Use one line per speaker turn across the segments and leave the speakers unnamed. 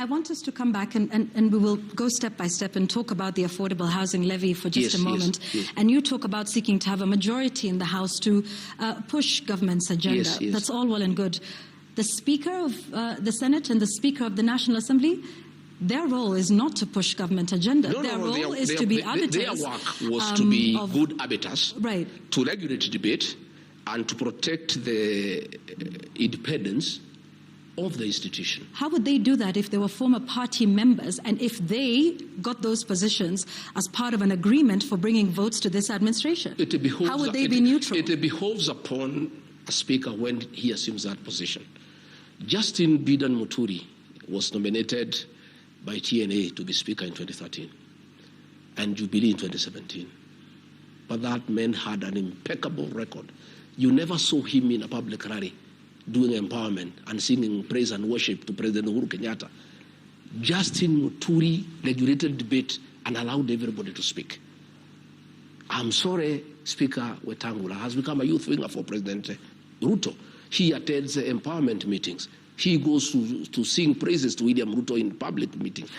I want us to come back and we will go step by step and talk about the affordable housing levy for just a moment. Yes. And you talk about seeking to have a majority in the House to push government's agenda. Yes. That's all well and good. The Speaker of the Senate and the Speaker of the National Assembly, their role is not to push government agenda. Their role is to be arbiters.
Their work was to be good arbiters,
right,
to regulate debate and to protect the independence of the institution.
How would they do that if they were former party members and if they got those positions as part of an agreement for bringing votes to this administration? How would they be neutral?
It behoves upon a speaker when he assumes that position. Justin Bidan Muturi was nominated by TNA to be speaker in 2013 and Jubilee in 2017. But that man had an impeccable record. You never saw him in a public rally doing empowerment and singing praise and worship to President Uhuru Kenyatta. Justin Muturi regulated debate and allowed everybody to speak. I'm sorry, Speaker Wetangula has become a youth winger for President Ruto. He attends empowerment meetings. He goes to sing praises to William Ruto in public meetings.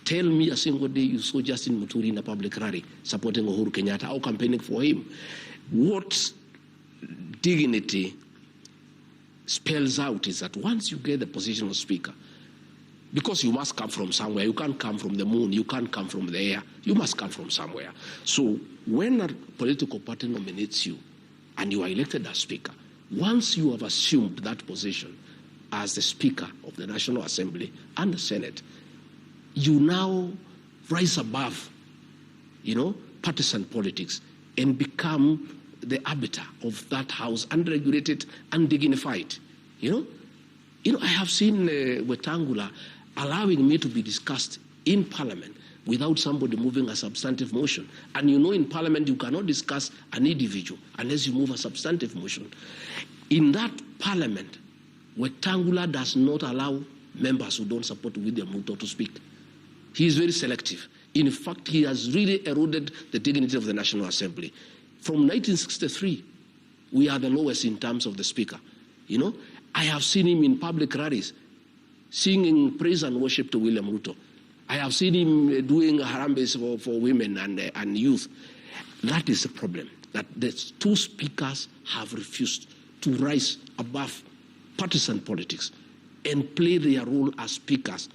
Tell me a single day you saw Justin Muturi in a public rally supporting Uhuru Kenyatta or campaigning for him. What dignity spells out is that once you get the position of speaker, because you must come from somewhere, you can't come from the moon, you can't come from the air, you must come from somewhere. So when a political party nominates you and you are elected as speaker, once you have assumed that position as the Speaker of the National Assembly and the Senate, you now rise above, partisan politics and become the arbiter of that house, unregulated, undignified. I have seen Wetangula allowing me to be discussed in Parliament without somebody moving a substantive motion. And in Parliament you cannot discuss an individual unless you move a substantive motion. In that Parliament, Wetangula does not allow members who don't support William Ruto to speak. He is very selective. In fact, he has really eroded the dignity of the National Assembly. From 1963, we are the lowest in terms of the speaker. I have seen him in public rallies singing praise and worship to William Ruto. I have seen him doing harambes for women and youth. That is the problem, that the two speakers have refused to rise above partisan politics and play their role as speakers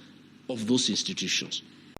of those institutions.